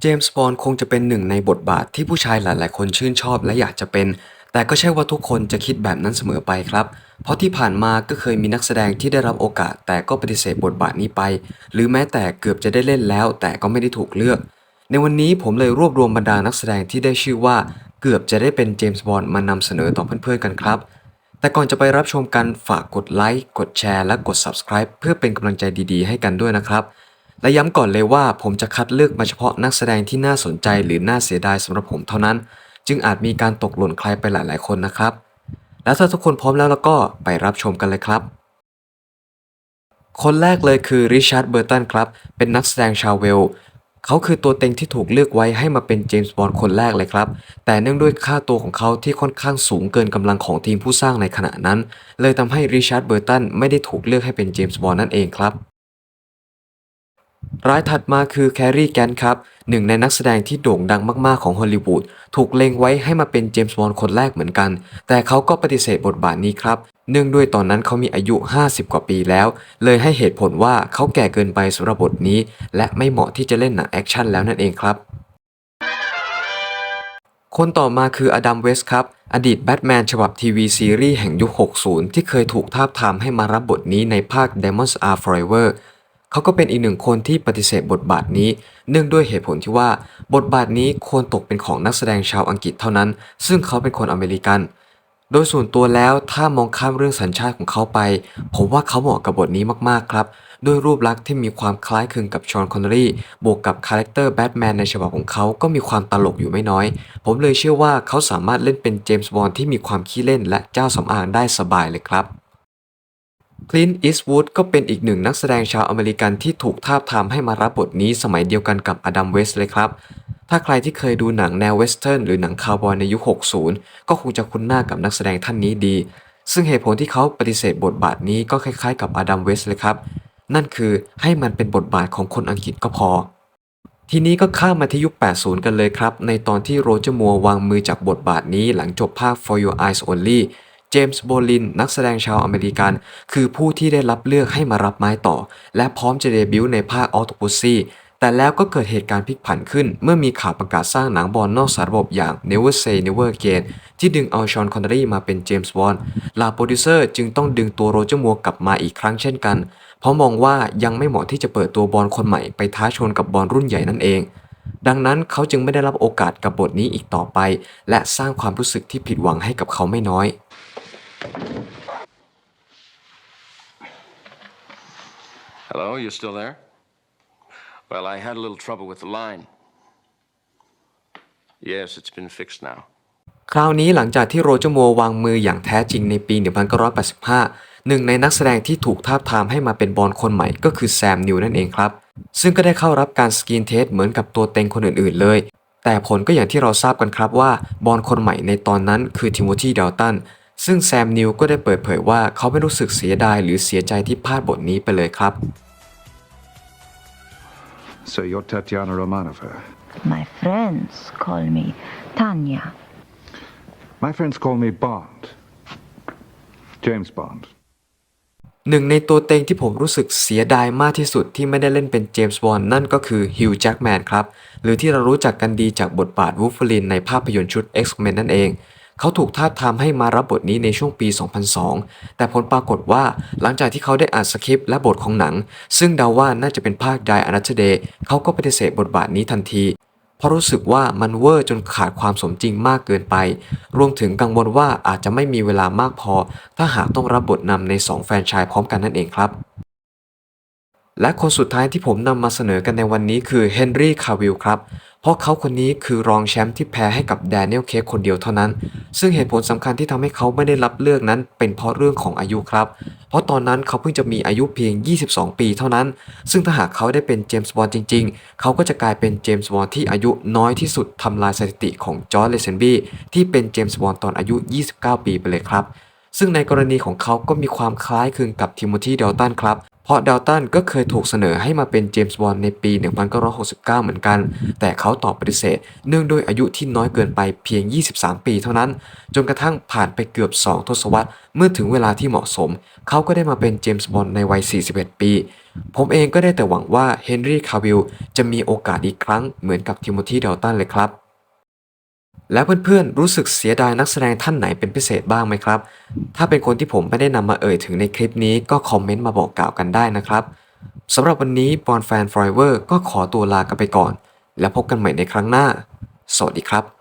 เจมส์บอนด์คงจะเป็นหนึ่งในบทบาทที่ผู้ชายหลายๆคนชื่นชอบและอยากจะเป็น แต่ก็ใช่ว่าทุกคนจะคิดแบบนั้นเสมอไปครับ เพราะที่ผ่านมาก็เคยมีนักแสดงที่ได้รับโอกาสแต่ก็ปฏิเสธบทบาทนี้ไป หรือแม้แต่เกือบจะได้เล่นแล้วแต่ก็ไม่ได้ถูกเลือก ในวันนี้ผมเลยรวบรวมบรรดานักแสดงที่ได้ชื่อว่าเกือบจะได้เป็นเจมส์บอนด์มานำเสนอต่อเพื่อนๆกันครับ แต่ก่อนจะไปรับชมกันฝากกดไลค์กดแชร์และกด Subscribe เพื่อเป็นกำลังใจดีๆให้กันด้วยนะครับ และย้ำก่อนเลยว่าผมจะคัดเลือกมาเฉพาะนักแสดงที่น่าสนใจหรือน่าเสียดายสำหรับผมเท่านั้นจึงอาจมีการตกหล่นใครไปหลายๆคนนะครับแล้วถ้าทุกคนพร้อมแล้วก็ไปรับชมกันเลยครับคนแรกเลยคือริชาร์ดเบอร์ตันครับเป็นนักแสดงชาวเวลส์เขาคือตัวเต็งที่ถูกเลือกไว้ให้มาเป็นเจมส์บอนด์คนแรกเลยครับแต่เนื่องด้วยค่าตัวของเขาที่ค่อนข้างสูงเกินกำลังของทีมผู้สร้างในขณะนั้นเลยทำให้ริชาร์ดเบอร์ตันไม่ได้ถูกเลือกให้เป็นเจมส์บอนด์นั่นเองครับ รายถัดมาคือแครีแกนครับหนึ่งในนักแสดงที่โด่งดังมากๆของฮอลลีวูดถูกเล็งไว้ให้มาเป็นเจมส์บอนด์คนแรกเหมือนกันแต่เขาก็ปฏิเสธบทบาทนี้ครับเนื่องด้วยตอนนั้นเขามีอายุ 50 กว่าปีแล้วเลยให้เหตุผลว่าเขาแก่เกินไปสำหรับบทนี้และไม่เหมาะที่จะเล่นหนังแอคชั่นแล้วนั่นเองครับคนต่อมาคืออดัมเวสต์ครับอดีตแบทแมนฉบับทีวีซีรีส์แห่งยุค 60 ที่เคยถูกทาบทามให้มารับบทนี้ในภาค Demons Are Forever เขาก็เป็นอีกหนึ่งคนที่ปฏิเสธบทบาทนี้เนื่องด้วยเหตุผลที่ว่าบทบาทนี้ควรตกเป็นของนักแสดงชาวอังกฤษเท่านั้นซึ่งเขาเป็นคนอเมริกันโดยส่วนตัวแล้วถ้ามองข้ามเรื่องสัญชาติของเขาไปผมว่าเขาเหมาะกับบทนี้มากๆครับด้วยรูปลักษณ์ที่มีความคล้ายคลึงกับชอนคอนเนอรีบวกกับคาแรคเตอร์แบทแมนในฉบับของเขาก็มีความตลกอยู่ไม่น้อยผมเลยเชื่อว่าเขาสามารถเล่นเป็นเจมส์บอนด์ที่มีความขี้เล่นและเจ้าสำอางได้สบายเลยครับ คลินต์ อีสต์วูดก็เป็นอีกหนึ่งนักแสดงชาวอเมริกันที่ถูกทาบทามให้มารับบทนี้สมัยเดียวกันกับอดัมเวสต์เลยครับ ถ้าใครที่เคยดูหนังแนวเวสเทิร์นหรือหนังคาวบอยในยุค 60 ก็คงจะคุ้นหน้ากับนักแสดงท่านนี้ดี ซึ่งเหตุผลที่เขาปฏิเสธบทบาทนี้ก็คล้ายๆกับอดัมเวสต์เลยครับ นั่นคือให้มันเป็นบทบาทของคนอังกฤษก็พอ ทีนี้ก็ข้ามมาที่ยุค 80 กันเลยครับ ในตอนที่โรเจอร์มัวร์วางมือจากบทบาทนี้หลังจบภาค For Your Eyes Only เจมส์โบลินนักแสดงชาวอเมริกันคือผู้ที่ได้รับเลือกให้มารับไม้ต่อและพร้อมจะเดบิวต์ในภาค Octopussy แต่แล้วก็เกิดเหตุการณ์พลิกผันขึ้นเมื่อมีข่าวประกาศสร้างหนังบอนด์นอกสาระบบอย่าง Never Say Never Again ที่ดึงเอาชอนคอนเนอรีมาเป็นเจมส์บอนด์ลาโปรดิวเซอร์จึงต้องดึงตัวโรเจอร์มัวร์กลับมาอีกครั้งเช่นกันเพราะมองว่ายังไม่เหมาะที่จะเปิดตัวบอนด์คนใหม่ไปท้าชนกับบอนด์รุ่นใหญ่นั่นเอง ดังนั้นเขาจึงไม่ได้รับโอกาสกับบทนี้อีกต่อไปและสร้างความรู้สึกที่ผิดหวังให้กับเขาไม่น้อย Hello, you still there? Well, I had a little trouble with the line. Yes, it's been fixed now. คราวนี้หลังจากที่โรเจอร์มัวร์วางมืออย่างแท้จริงในปี 1985 หนึ่งในนักแสดงที่ถูกทาบทามให้มาเป็นบอนด์คนใหม่ก็คือแซมนิวนั่นเองครับ ซึ่งก็ได้เข้ารับการสกรีนเทสเหมือนกับตัวเต็งคนอื่นๆเลย แต่ผลก็อย่างที่เราทราบกันครับว่าบอนด์คนใหม่ในตอนนั้นคือทิโมธีดัลตันซึ่งแซมนิวก็ได้เปิดเผยว่าเขาไม่รู้สึกเสียดายหรือเสียใจที่พลาดบทนี้ไปเลยครับ So you're Tatiana Romanova. My friends call me Tanya. My friends call me Bond. James Bond. หนึ่งในตัวเต็งที่ผมรู้สึกเสียดายมากที่สุดที่ไม่ได้เล่นเป็นเจมส์บอนด์นั่นก็คือฮิวจ์แจ็กแมนครับหรือที่เรารู้จักกันดีจากบทบาทวูล์ฟเวอรีนในภาพยนตร์ชุด X-Men นั่นเองเขาถูกทาบทามให้มารับบทนี้ในช่วงปี 2002 แต่ผลปรากฏว่าหลังจากที่เขาได้อ่านสคริปต์และบทของหนังซึ่งเดาว่าน่าจะเป็นภาค Die Another Day เขาก็ปฏิเสธบทบาทนี้ทันทีเพราะรู้สึกว่ามันเวอร์จนขาดความสมจริงมากเกินไปรวมถึงกังวลว่าอาจจะไม่มีเวลามากพอถ้าหากต้องรับบทนำใน2แฟรนไชส์พร้อมกันนั่นเองครับ และคนสุดท้ายที่ผมนำมาเสนอกันในวันนี้คือเฮนรี่คาวิลครับเพราะเขาคนนี้คือรองแชมป์ที่แพ้ให้กับแดเนียลเคกคนเดียวเท่านั้นซึ่งเหตุผลสำคัญที่ทำให้เขาไม่ได้รับเลือกนั้นเป็นเพราะเรื่องของอายุครับเพราะตอนนั้นเขาเพิ่งจะมีอายุเพียง 22 ปีเท่านั้น ซึ่งถ้าหากเขาได้เป็นเจมส์บอนด์จริงๆเขาก็จะกลายเป็นเจมส์บอนด์ที่อายุน้อยที่สุดทำลายสถิติของจอร์จ เลเซนบี้ที่เป็นเจมส์บอนด์ตอนอายุ 29 ปีไปเลยครับ ซึ่งในกรณีของเขาก็มีความคล้ายคลึงกับทิโมธี ดัลตันครับเพราะดัลตันก็เคยถูกเสนอให้มาเป็นเจมส์บอนด์ในปี 1969 เหมือนกัน แต่เขาตอบปฏิเสธเนื่องด้วยอายุที่น้อยเกินไปเพียง 23 ปีเท่านั้น จนกระทั่งผ่านไปเกือบ 2 ทศวรรษเมื่อถึงเวลาที่เหมาะสม เขาก็ได้มาเป็นเจมส์บอนด์ในวัย 41 ปี ผมเองก็ได้แต่หวังว่าเฮนรี่ คาวิลจะมีโอกาสอีกครั้งเหมือนกับทิโมธี ดัลตันเลยครับ แล้วเพื่อนๆรู้สึกเสียดายนักแสดงท่านไหนเป็นพิเศษบ้างไหมครับ ถ้าเป็นคนที่ผมไม่ได้นำมาเอ่ยถึงในคลิปนี้ก็คอมเมนต์มาบอกกล่าวกันได้นะครับสำหรับวันนี้บอนแฟน Forever ก็ขอตัวลากันไปก่อน แล้วพบกันใหม่ในครั้งหน้า สวัสดีครับ